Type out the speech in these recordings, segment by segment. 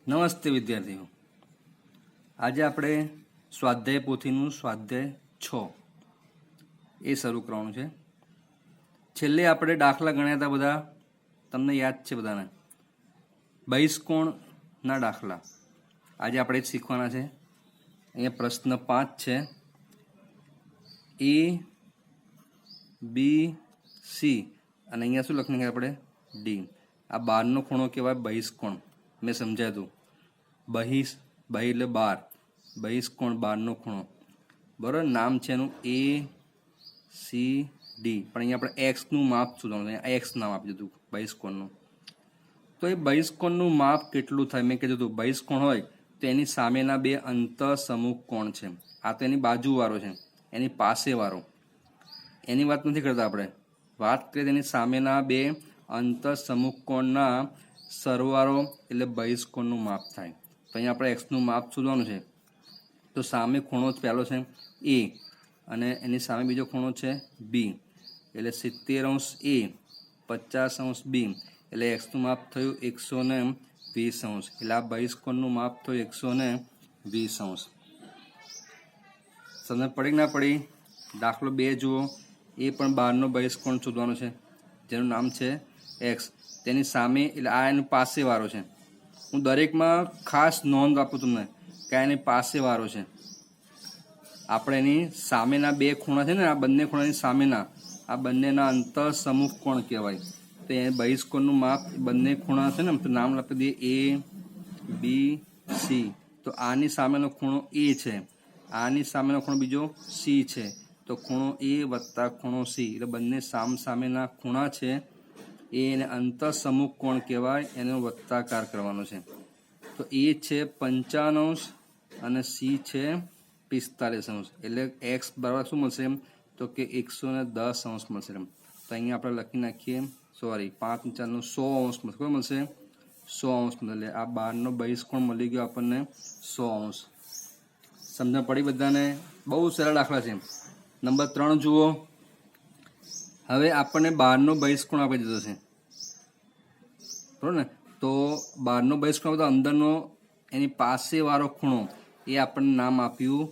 નમસ્તે વિદ્યાર્થીઓ, આજે આપણે સ્વાધ્યાય પોથીનું સ્વાધ્યાય 6 એ શરૂ કરવાનું છે. છેલ્લે આપણે દાખલા ગણ્યા હતા બધા, તમને યાદ છે બધાને? બહિષ્કોણના દાખલા આજે આપણે જ શીખવાના છે. અહીંયા પ્રશ્ન 5 છે. એ બી સી અને અહીંયા શું લખવાનું છે આપણે? ડી. આ બારનો ખૂણો કહેવાય બહિષ્કોણ. મેં સમજાવ્યું હતું. બહિ એટલે બાર, બહિષ્કોણ બારનો ખૂણો. બરાબર, નામ છે એનું એ સી ડી. પણ અહીંયા આપણે એક્સનું માપ શોધવાનું. અહીંયા એક્સ નામ આપી દીધું બહિષ્કોણનું. તો એ બહિષ્કોણનું માપ કેટલું થાય? મેં કીધું હતું બહિષ્કોણ હોય તો એની સામેના બે અંતઃસમુખ કોણ છે. આ તો એની બાજુવાળો છે, એની પાસેવાળો. એની વાત નથી કરતા આપણે. વાત કરીએ તેની સામેના બે અંતઃસમુખ કોણના સરવાળો એટલે બહિષ્કોણનું માપ થાય. તો અહીંયા આપણે એક્સનું માપ શોધવાનું છે. તો સામે ખૂણો પહેલો છે એ અને એની સામે બીજો ખૂણો છે બી. એટલે 70° એ 50° બી. એટલે એક્સનું માપ થયું 120°. એટલે આ બહિષ્કોણનું માપ થયું 120°. સમજ પડી કે ના પડી? દાખલો 2 જુઓ. એ પણ બારનો બહિષ્કોણ શોધવાનો છે જેનું નામ છે એક્સ. તેની સામે એટલે આ એની પાસેવાળો છે. હું દરેકમાં ખાસ નોંધ આપું તમને કે આ એની પાસેવાળો છે. આપણે એની સામેના બે ખૂણા છે ને, આ બંને ખૂણાની સામેના, આ બંનેના અંતઃસમુખ કોણ કહેવાય. તો એ બહિષ્કોણનું માપ બંને ખૂણા છે ને, તો નામ લખી દઈએ એ બી સી. તો આની સામેનો ખૂણો એ છે, આની સામેનો ખૂણો બીજો સી છે. તો ખૂણો એ વત્તા ખૂણો સી એટલે બંને સામેના ખૂણા છે. એને અંતઃસમુખ કોણ કહેવાય, એનો વત્તાકાર કરવાનો છે. તો એ છે 55° અને સી છે 45°. એટલે એક્સ બરાબર શું મળશે? તો કે 110° મળશે. તો અહીંયા આપણે લખી નાખીએ, સોરી 5 × 4 = 100° મળશે. કોઈ મળશે? 100° મળે. એટલે આ બારનો બહિષ્કોણ મળી ગયો આપણને 100°. સમજણ પડી બધાને? બહુ સરળ દાખલા છે. નંબર 3 જુઓ. હવે આપણને બારનો બહિષ્કોણ આપી દીધો છે, બરાબર ને? તો બારનો બહિષ્કોણ બધો અંદરનો એની પાસે વાળો ખૂણો એ આપણને નામ આપ્યું.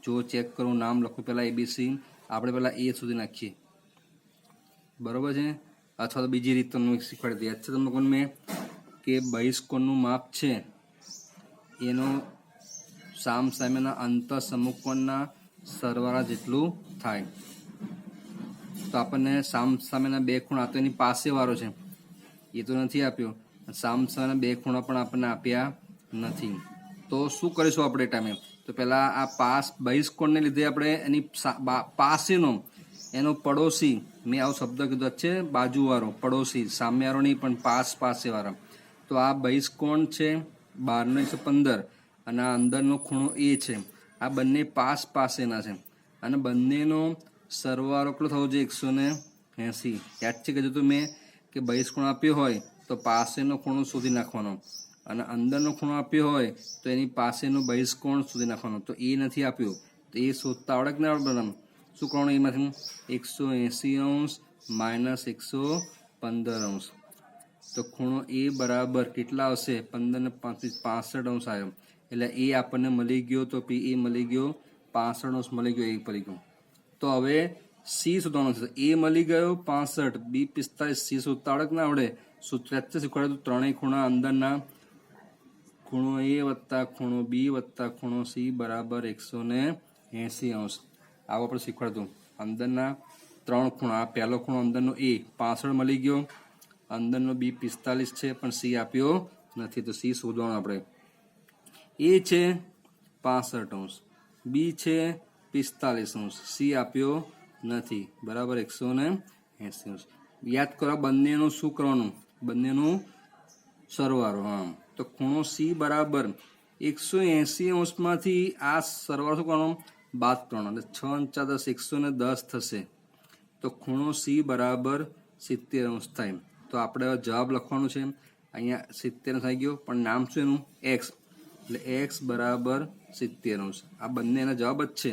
જો ચેક કરું, નામ લખું પહેલાં એબીસી. આપણે પહેલાં એ સુધી નાખીએ, બરાબર છે? અથવા તો બીજી રીત તમને શીખવાડી દઈએ. છે તમને કોણ મેં કે બહિષ્કોણનું માપ છે એનો સામેના અંતઃસમુખ કોણના સરવાળા જેટલું થાય. તો આપણને સામેના બે ખૂણા તો એની પાસે વાળો છે, એ તો નથી આપ્યો. સામેના બે ખૂણા પણ આપણને આપ્યા નથી. તો શું કરીશું આપણે ટાઈમે? તો પહેલાં આ બહિષ્કોણને લીધે આપણે એની પાસેનો એનો પડોશી, મેં આવો શબ્દ કીધો છે, બાજુવાળો, પડોશી, સામેવાળો નહીં પણ પાસેવાળો. તો આ બહિષ્કોણ છે 12 અને આ અંદરનો ખૂણો એ છે. આ બંને પાસેના છે અને બંનેનો સરવાળો કેટલો થવો જોઈએ? 180. યાદ છે કીધું હતું મેં કે બહિષ્કોણ આપ્યો હોય તો પાસેનો ખૂણો શોધી નાખવાનો અને અંદરનો ખૂણો આપ્યો હોય તો એની પાસેનો બહિષ્કોણ શોધી નાખવાનો. તો એ નથી આપ્યું તો એ શોધતા આવડે કે ના આવડે? શું કરવાનું? એમાંથી 180° - 115°. તો ખૂણો એ બરાબર કેટલા આવશે? 15 ને 65° આવ્યો. એટલે એ આપણને મળી ગયો. તો એ મળી ગયો 65° મળી ગયો, એ મળી ગયો. તો હવે સી શોધવાનું છે. એ મળી ગયો 65, બી 45. સી શોધતા આવડે કે ના આવડે? સૂત્ર શીખવાડ્યું. ત્રણેય ખૂણા અંદરના ખૂણો એ વત્તા ખૂણો બી વત્તા ખૂણો સી બરાબર 180°. આવું આપણે શીખવાડતું. અંદરના ત્રણ ખૂણા, આ પહેલો ખૂણો અંદરનો એ 65 મળી ગયો, અંદરનો બી 45 છે પણ સી આપ્યો નથી. તો સી શોધવાનું આપણે. એ છે 65°, બી છે 45°, સી આપ્યો નથી, બરાબર 180°. યાદ કરો બંનેનું શું કરવાનું? બંનેનું સરવાળો. હા, તો ખૂણો સી બરાબર 180° માંથી આ સરવાળો શું કરવાનો? બાદ કરવાનો. એટલે 6 × 4 = 110 થશે. તો ખૂણો સી બરાબર 70° થાય. તો આપણે જવાબ લખવાનું છે. અહીંયા 70 થઈ ગયો પણ નામ શું એનું? એક્સ. એટલે એક્સ બરાબર 70°. આ બંને એના જવાબ જ છે.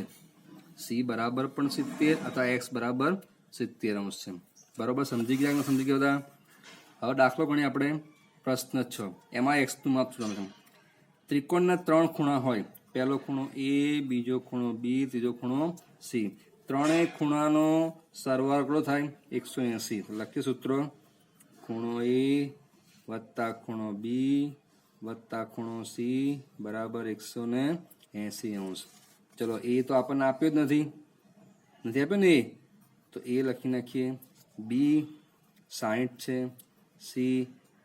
સી બરાબર પણ 70 અથવા એક્સ બરાબર 70° છે. બરાબર સમજી ગયા કે સમજી ગયા બધા? હવે દાખલો ગણીએ આપણે. પ્રશ્ન 6. એમાં એક્સનું માપ શોધવાનું છે. ત્રિકોણના 3 ખૂણા હોય, પહેલો ખૂણો એ, બીજો ખૂણો બી, ત્રીજો ખૂણો સી. ત્રણેય ખૂણાનો સરવાળો કેટલો થાય? 180. તો લખીએ સૂત્ર, ખૂણો એ વત્તા ખૂણો બી વત્તા ખૂણો સી બરાબર 180°. ચલો એ તો આપણને આપ્યો જ નથી આપ્યો ને એ, તો એ લખી નાખીએ. બી 60 છે, સી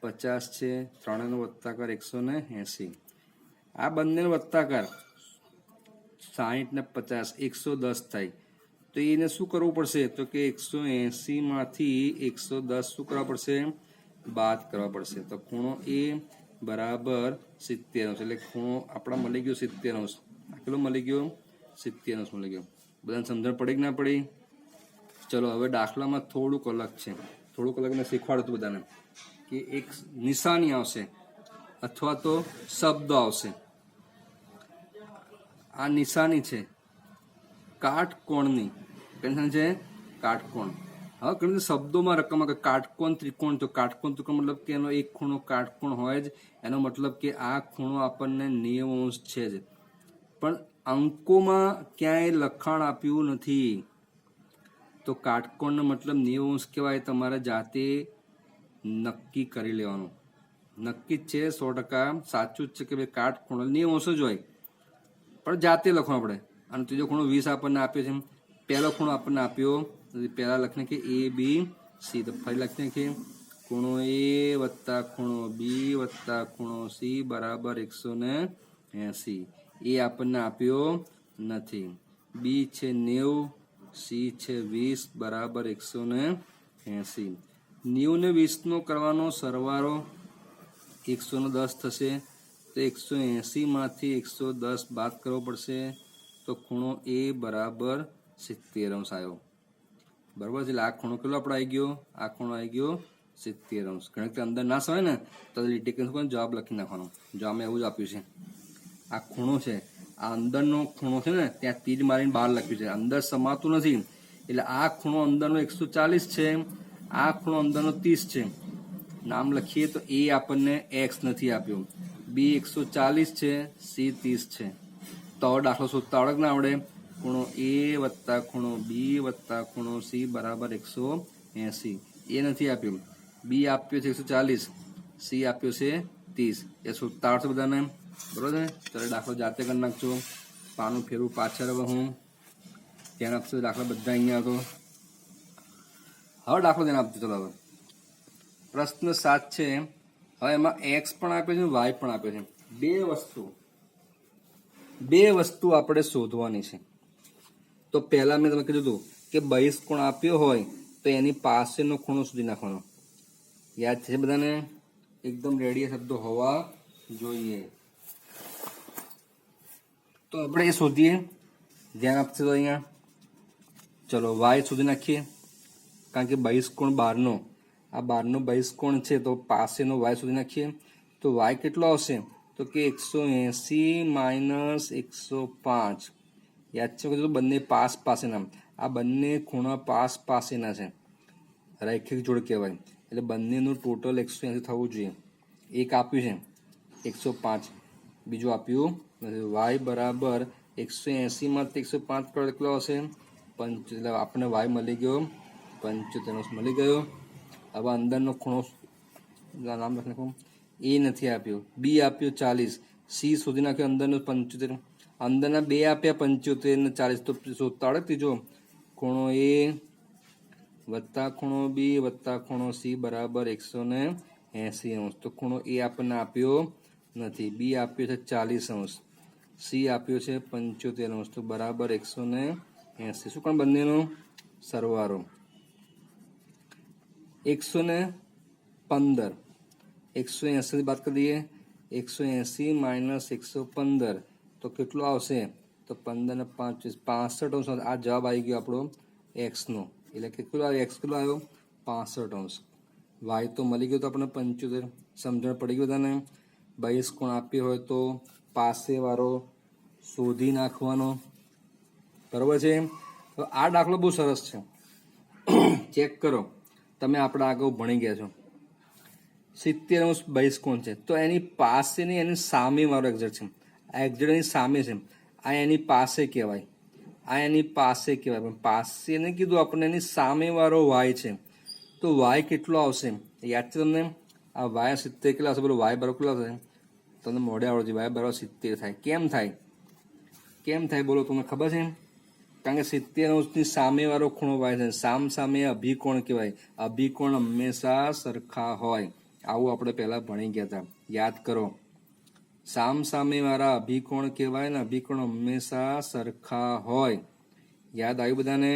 50 છે, ત્રણેયનો વત્તાકાર 180. આ બંનેનો વત્તાકાર 60 ને 50 110 થાય. તો એને શું કરવું પડશે? તો કે 180 માંથી 110 શું કરવા પડશે? બાદ કરવા પડશે. તો ખૂણો એ બરાબર 70°. એટલે ખૂણો આપણા મળી ગયો 70°. આ કેટલો મળી ગયો? 70° મળી ગયો. બધાને સમજણ પડી કે ના પડી? ચલો હવે દાખલામાં થોડુંક અલગ છે. થોડુંક અલગ મેં શીખવાડતું બધાને કે એક નિશાની આવશે અથવા તો શબ્દ આવશે. આ નિશાની છે કાટકોણની. ટેન્શન છે કાટકોણ. હવે ઘણી શબ્દોમાં રકમ કાટકોણ ત્રિકોણ. તો કાટકોણ ત્રિકોણ મતલબ કે એનો એક ખૂણો કાટકોણ હોય જ. એનો મતલબ કે આ ખૂણો આપણને 90° છે જ. પણ અંકોમાં ક્યાંય લખાણ આપ્યું નથી. તો કાટકોણનો મતલબ 90° કહેવાય. તમારે જાતે નક્કી કરી લેવાનું. નક્કી જ છે, 100% સાચું જ છે કે ભાઈ કાટકોણ 90° જ હોય, પણ જાતે લખવાનું આપણે. અને ત્રીજો ખૂણો 20 આપણને આપ્યો છે. પહેલો ખૂણો આપણને આપ્યો, પહેલા લખીને કે એ બી સી. તો ફરી લખીને કે ખૂણો એ વત્તા ખૂણો બી વત્તા ખૂણો સી બરાબર 180. એ આપણને આપ્યો નથી. બી છે 90, સી છે 20 બરાબર 180. 90 ને 20 નો કરવાનો સરવાળો 110 થશે. તો 180 માંથી 110 બાદ કરવો પડશે. તો ખૂણો એ બરાબર 70° આવ્યો. બરાબર છે. એટલે આ ખૂણો કેટલો આપણો આવી ગયો? આ ખૂણો આવી ગયો 70°. ગણિત અંદર ના સમય ને તો લીટી જવાબ લખી નાખવાનો. જવાબમાં એવું જ આપ્યું છે. આ ખૂણો છે, આ અંદરનો ખૂણો છે ને, ત્યાં તીર મારીને બહાર લખ્યું છે. અંદર સમાતું નથી. એટલે આ ખૂણો અંદરનો 140 છે, આ ખૂણો અંદરનો 30 છે. નામ લખીએ તો એ આપણને x નથી આપ્યો, બી 140 છે, સી 30 છે. તો દાખલો શોધતા આવડે ના આવડે? ખૂણો એ વત્તા ખૂણો બી વત્તા ખૂણો સી બરાબર 180. એ નથી આપ્યું. બી આપ્યો છે 140, સી આપ્યો છે 30. એ શોધતા આવડશે બધાને? બરોબર છે. ત્યારે દાખલો જાતે કરી નાખજો. પાનું ફેરવું પાછળ. હવે હું ધ્યાન આપશો. દાખલા બધા અહીંયા હતો. હવે દાખલો ધ્યાન આપજો. ચલો હવે પ્રશ્ન 7 છે. હવે એમાં એક્સ પણ આપ્યો છે, વાય પણ આપ્યો છે. બે વસ્તુ આપણે શોધવાની છે. તો પહેલા મેં તમને કીધું હતું કે બહિષ્કોણ આપ્યો હોય તો એની પાસેનો ખૂણો શોધી નાખવાનો. યાદ છે બધાને? એકદમ રેડી શબ્દો હોવા જોઈએ. તો આપણે એ શોધીએ. ધ્યાન આપશે તો અહીંયા. ચલો વાય શોધી નાખીએ. કારણ કે બહિષ્કોણ બહારનો, આ બહારનો બહિષ્કોણ છે, તો પાસેનો વાય શોધી નાખીએ. તો વાય કેટલો આવશે? તો કે 180 માઇનસ 105. યાદ છે કે બંને પાસેના. આ બંને ખૂણા પાસેના છે. રૈખિક જોડ કહેવાય. એટલે બંનેનું ટોટલ 180 થવું જોઈએ. એક આપ્યું છે 105, બીજું આપ્યું વાય બરાબર 180 માંથી 105 કરો કેટલો હશે? 5. એટલે આપણને વાય મળી ગયો 75 મળી ગયો. હવે અંદરનો ખૂણો નામ લખી નાખો. એ નથી આપ્યો. બી આપ્યો 40, સી શોધી નાખ્યો અંદરનો 75. અંદરના બે આપ્યા 75 ને 40. તો શોધતા આવડે? ત્રીજો ખૂણો એ વત્તા ખૂણો બી વત્તા ખૂણો સી બરાબર 180°. તો ખૂણો એ આપણને આપ્યો નથી. બી આપ્યો છે 40°, સી આપ્યો છે 75°. તો બરાબર 180. શું પણ બંનેનો સરવાળો 115. 180 બાદ કરી દઈએ. 180 માઇનસ 115 તો કેટલો આવશે? તો 15 ને 5 65°. આ જવાબ આવી ગયો આપણો એક્સ નો. એટલે કેટલો આવ્યો? એક્સ કેટલો આવ્યો? 65°. વાય તો મળી ગયો તો આપણને 75. સમજણ પડી ગઈ બધાને? બહિષ્કોણ આપ્યો હોય તો પાસે વાળો શોધી નાખવાનો. બરોબર છે. તો આ દાખલો બહુ સરસ છે. ચેક કરો. તમે આપણા આગળ ભણી ગયા છો. 70 બહિષ્કોણ છે તો એની પાસે નહીં એની સામે વાળો એક્ઝેક્ટ છે. આ એક્ઝેક્ટ એની સામે છે, આ એની પાસે કહેવાય, આ એની પાસે કહેવાય. પણ પાસે નહીં કીધું આપણને, એની સામે વાળો વાય છે. તો વાય કેટલો આવશે યાદ છે તમને? આ વાય 70 કેટલા આવશે? બોલો વાય બરાબર કેટલા આવશે? તમને મોઢે આવડે છે. વાય બરાબર 70 થાય. કેમ થાય? કેમ થાય બોલો? તમને ખબર છે? કારણ કે 70 સામે વાળો ખૂણો વાય છે. સામે અભિકોણ કહેવાય. અભિકોણ હંમેશા સરખા હોય. આવું આપણે પહેલા ભણી ગયા હતા, યાદ કરો. સામે વાળા અભિકોણ કહેવાય ને અભિકોણ હંમેશા સરખા હોય. યાદ આવ્યું બધાને?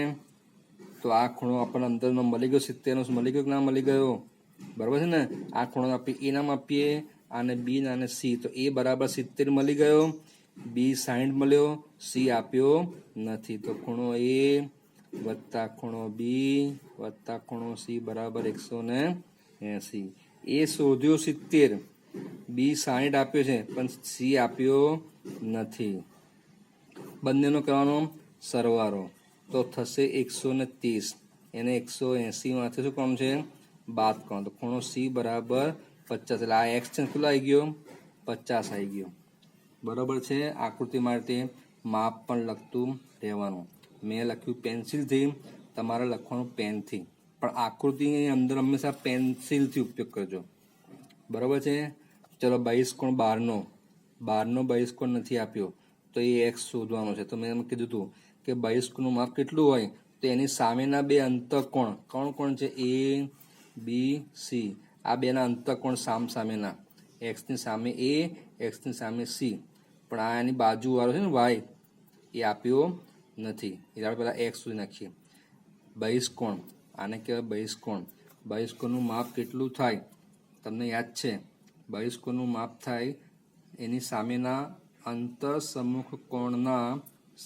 તો આ ખૂણો આપણને અંદરનો મળી ગયો, 70 મળી ગયો કે ના મળી ગયો? બરાબર છે ને? આ ખૂણો આપણે એ નામ આપીએ, આને બી અને સી. તો એ બરાબર 70 મળી ગયો, બી 60 મળ્યો, સી આપ્યો નથી. તો ખૂણો એ વત્તા ખૂણો બી વત્તા ખૂણો સી બરાબર 180. એ શોધ્યો 70, બી 60 આપ્યો છે પણ સી આપ્યો નથી. બંનેનો કરવાનો સરવાળો તો થશે 130. એને 180 માંથી શું કરવાનું છે? બાદ કરવાનો. તો ખૂણો સી બરાબર 50. એટલે આ એક્સ છે કેટલો આવી ગયો? 50 આવી ગયો. બરાબર છે? આકૃતિ માટે માપ પણ લખતું રહેવાનું. મેં લખ્યું પેન્સિલથી, તમારે લખવાનું પેનથી. પણ આકૃતિની અંદર હંમેશા પેન્સિલથી ઉપયોગ કરજો. બરાબર છે? ચલો બહિષ્કોણ બહારનો બહિષ્કોણ નથી આપ્યો તો એ એક્સ શોધવાનો છે. તો મેં એમ કીધું હતું કે બહિષ્કોણનું માપ કેટલું હોય? તો એની સામેના બે અંતઃકોણ કોણ છે? એ બી સી. આ બેના અંતઃકોણ સામેના. એક્સની સામે એ, એક્સની સામે સી. પણ આ એની બાજુવાળો છે ને વાય, એ આપ્યો નથી. એટલે આપણે પહેલાં એક્સ સુધી નાખીએ. બહિષ્કોણ, આને કહેવાય બહિષ્કોણ. બહિષ્કોણનું માપ કેટલું થાય? તમને યાદ છે? બહિષ્કોણનું માપ થાય એની સામેના અંતઃસમુખ કોણના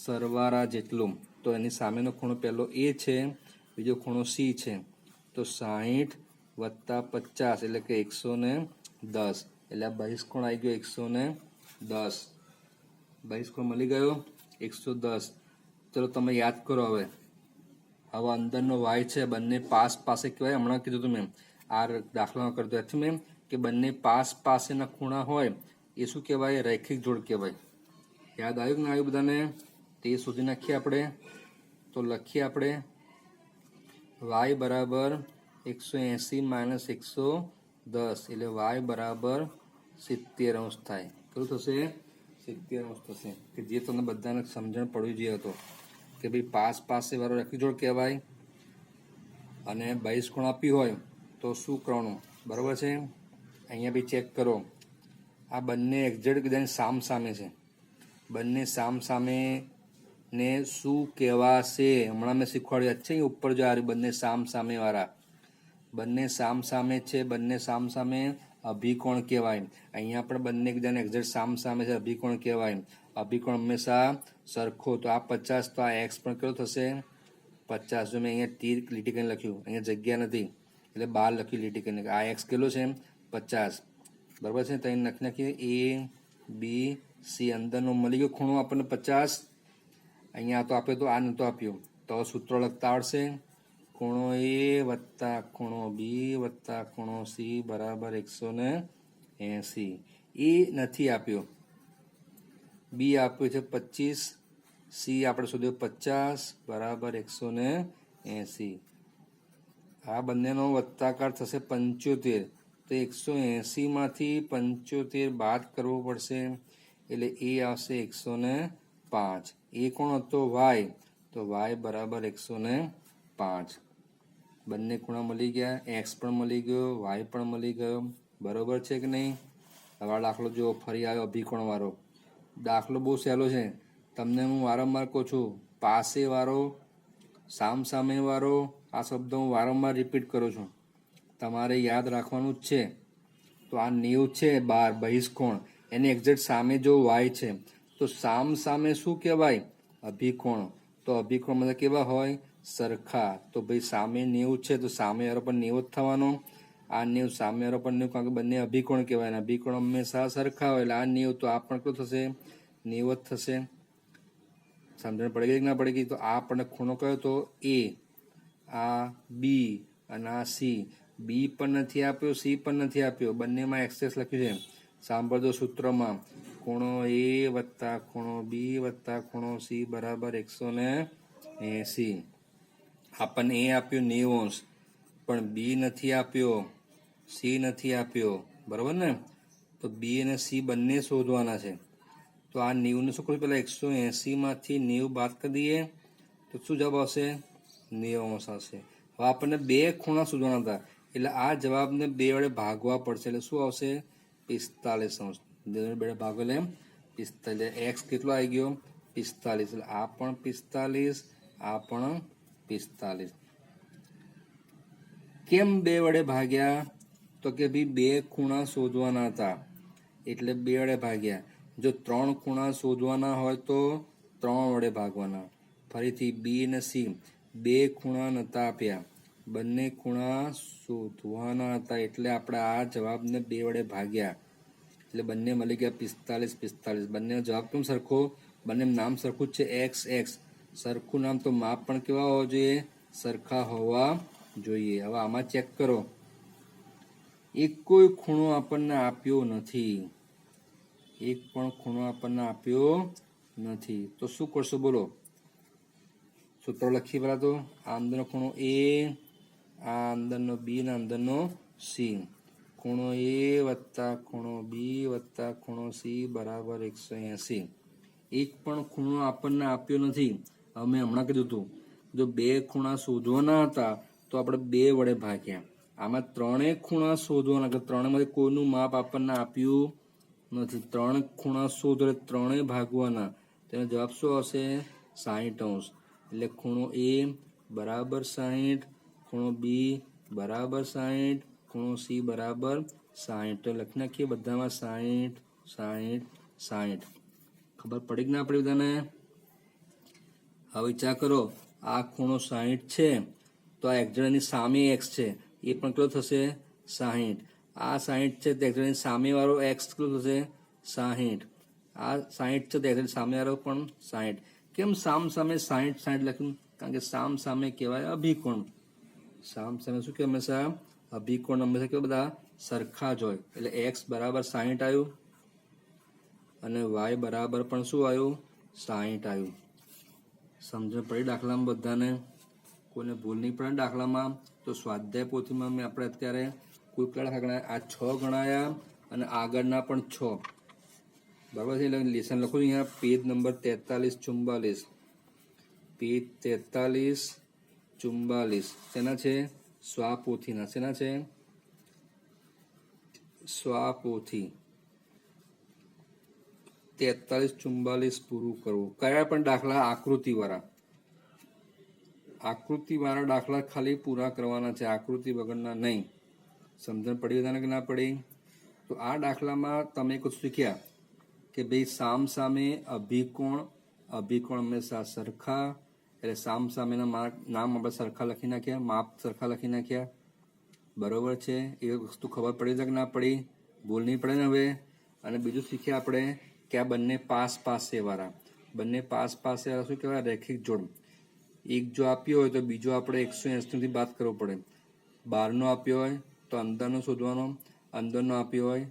સરવાળા જેટલું. તો એની સામેનો ખૂણો પહેલો એ છે, બીજો ખૂણો સી છે. તો 60 વત્તા 50 એટલે કે 110. એટલે આ બહિષ્કોણ આવી ગયો 110. બહિષ્કોણ મળી ગયો 110. ચલો તમે યાદ કરો. હવે અંદરનો વાય છે, બંને પાસે કહેવાય. હમણાં કીધું હતું મેં, આ દાખલામાં કરતો હતી મેં કે બંને પાસેના ખૂણા હોય એ શું કહેવાય? રૈખિક જોડ કહેવાય. યાદ આવ્યું કે ના આવ્યું બધાને? તે શોધી નાખીએ આપણે. તો લખીએ આપણે વાય બરાબર 180 માઇનસ 110 એટલે વાય બરાબર 70 થાય. કેટલું થશે? 70 થશે. કે જે તમને બધાને સમજણ પડવી જોઈએ હતો કે ભાઈ પાસે વાળો રૈખિક જોડ કહેવાય અને બહિષ્કોણ આપ્યું હોય તો શું કરવાનું? બરાબર છે? અહીંયા બી ચેક કરો. આ બંને એક્ઝેક્ટ એકબીજાની સામે છે. બંને સામે ને શું કહેવાશે? હમણાં મેં શીખવાડ્યું છે. ઉપર જો આ બંને સામે વાળા, બંને સામે છે, બંને સામે અભિકોણ કહેવાય. અહીંયા પણ બંને એકબીજાને એક્ઝેક્ટ સામે છે, અભિકોણ કહેવાય. અભિકોણ હંમેશા સરખો. તો આ 50 તો આ એક્સ પણ કેટલો થશે? 50. જો મેં અહીંયા તીર લીટી કરીને લખ્યું, અહીંયા જગ્યા નથી એટલે બહાર લખ્યું લીટી કરીને. આ એક્સ કેટલો છે? 50. બરાબર છે? તો અહીં લખી નાખીએ એ બી સી. અંદરનો મળી ગયો ખૂણો આપણને 50. અહીંયા તો આપ્યો તો આ નહોતો આપ્યો. તો સૂત્રો લખતા આવડશે. ખૂણો એ વત્તા ખૂણો બી વત્તા ખૂણો સી બરાબર 180. એ નથી આપ્યો, બી આપ્યું છે 25, સી આપણે શોધ્યો 50 બરાબર 180. આ બંનેનો વત્તાકાર થશે 75. તો 180 માંથી 75 બાદ કરવો પડશે એટલે એ આવશે 105. એ કોણ હતો? વાય. તો વાય બરાબર 105. બંને ખૂણા મળી ગયા. એક્સ પણ મળી ગયો, વાય પણ મળી ગયો. બરોબર છે કે નહીં? હવે દાખલો જો ફરી આવ્યો અભિકોણ વાળો. દાખલો બહુ સહેલો છે. તમને હું વારંવાર કહું છું, પાસે વાળો, સામે વાળો, આ શબ્દ હું વારંવાર રિપીટ કરું છું. તમારે યાદ રાખવાનું જ છે. તો આ 90 છે બાર બહિષ્કોણ, એની એક્ઝેક્ટ સામે જો વાય છે તો સામે શું કહેવાય? અભિકોણ. તો અભિકોણ મતલબ કેવા હોય? સરખા. તો ભાઈ સામે 90 છે તો સામે વાળો પણ 90 જ થવાનો. આ 90 સામે વાળો પણ 90, કારણ કે બંને અભિકોણ કહેવાય. અભિકોણ હંમેશા સરખા હોય એટલે આ 90 તો આ પણ કેટલું થશે? 90 જ થશે. સમજણ પડી ગઈ કે ના પડી ગઈ? તો આ આપણને ખૂણો કયો તો? એ, આ બી અને આ સી. બી પણ નથી આપ્યો, સી પણ નથી આપ્યો, બંનેમાં એક્સેસ લખ્યું છે. સાંભળજો સૂત્રમાં, ખૂણો એ વત્તા ખૂણો બી વત્તા ખૂણો સી બરાબર 180. આપણને એ આપ્યો 90°, પણ બી નથી આપ્યો, સી નથી આપ્યો, બરાબર ને? તો બી અને સી બંને શોધવાના છે. તો આ 90 ને શું કરું, પેલા 180 માંથી 90 બાદ કરી દઈએ તો શું જવાબ આવશે? 90° આવશે. હવે આપણને બે ખૂણા શોધવાના હતા, એટલે આ જવાબને 2 વડે ભાગવા પડશે, એટલે શું આવશે? 45°. 2 વડે ભાગો એટલે 45. એક્સ કેટલો આવી ગયો? 45. એટલે આ પણ 45, આ પણ 45. કેમ 2 વડે ભાગ્યા? તો કે ભાઈ 2 ખૂણા શોધવાના હતા એટલે 2 વડે ભાગ્યા. જો 3 ખૂણા શોધવાના હોય તો 3 વડે ભાગવાના. ફરીથી બી અને સી 2 ખૂણા નતા આપ્યા, બંને ખૂણા શોધવાના હતા એટલે આપણે આ જવાબને 2 વડે ભાગ્યા, એટલે બંને મળી ગયા 45. બંને જવાબ કેમ સરખો? બંને નામ સરખું જ છે, એક્સ એક્સ. સરખું નામ તો માપ પણ કેવા હોવા જોઈએ? સરખા હોવા જોઈએ. હવે આમાં ચેક કરો, એક કોઈ ખૂણો આપણને આપ્યો નથી, એક પણ ખૂણો આપણને આપ્યો નથી. તો શું કરશો બોલો? સૂત્ર લખીએ પહેલા તો. આ અંદરનો ખૂણો એ, આ અંદરનો બી ને અંદરનો સી. ખૂણો એ વત્તા ખૂણો બી વત્તા ખૂણો સી બરાબર 180. એક પણ ખૂણો આપણને આપ્યો નથી. હવે મેં હમણાં કીધું હતું, જો 2 ખૂણા શોધવાના હતા તો આપણે 2 વડે ભાગ્યા. આમાં 3 ખૂણા શોધવાના, કે 3માંથી કોઈનું માપ આપણને આપ્યું નથી. 3 ખૂણા શોધો એટલે 3 ભાગવાના. તેનો જવાબ શું આવશે? 60°. એટલે ખૂણો એ બરાબર 60, ખૂણો બી બરાબર 60, ખૂણો સી બરાબર 60. તો લખી નાખીએ બધામાં 60, 60, 60. ખબર પડી કે ના પડી બધાને? હવે વિચાર કરો, આ ખૂણો 60 છે તો આ એક્ઝેક્ટની સામે એક્સ છે, એ પણ કેટલો થશે? 60. આ 60 છે તો એક્ઝેક્ટની સામે વાળો એક્સ કેટલો થશે? 60. આ 60 છે તો એક્ઝેક્ટ સામે વાળો પણ 60. કેમ સામ સામે 60 60 લખ્યું? કારણ કે સામ સામે કહેવાય અભિકોણ. સામ સામે શું કહેવાય? હંમેશા અભિકોણ હંમેશા કેવા બધા સરખા જ હોય. એટલે એક્સ બરાબર 60 આવ્યું અને વાય બરાબર પણ શું આવ્યું? 60 આવ્યું. સમજણ પડી દાખલામાં બધાને? કોઈને ભૂલ નહીં પડે દાખલામાં? તો સ્વાધ્યાય પોથીમાં મેં આપણે અત્યારે કુલ કેટલા દાખલા ગણાયા? આ 6 ગણાયા અને આગળના પણ 6. બરાબર છે? એટલે લેસન લખું છું અહીંયા, પેજ નંબર 43 44. પેજ 43 44 શેના છે? સ્વાપોથીના. શેના છે? સ્વાપોથી. 43 44 પૂરું કરવું. કયા પણ દાખલા? આકૃતિવાળા. આકૃતિવાળા દાખલા ખાલી પૂરા કરવાના છે, આકૃતિ વગરના નહીં. સમજણ પડી બધાને કે ના પડી? તો આ દાખલામાં તમે કુછ શીખ્યા કે ભાઈ સામ સામે અભિકોણ, અભિકોણ હંમેશા સરખા, એટલે સામ સામેના નામ આપણે સરખા લખી નાખ્યા, માપ સરખા લખી નાખ્યા. બરોબર છે? એ વસ્તુ ખબર પડી છે કે ના પડી? ભૂલ નહીં પડે ને હવે? અને બીજું શીખ્યા આપણે કે આ બંને પાસ પાસે વાળા, બંને પાસ પાસે વાળા શું કહેવાય? રેખિક જોડ. એક જો આપ્યો હોય તો બીજો આપણે 180 થી બાદ કરવો પડે. બહારનો આપ્યો હોય તો અંદરનો શોધવાનો, અંદરનો આપ્યો હોય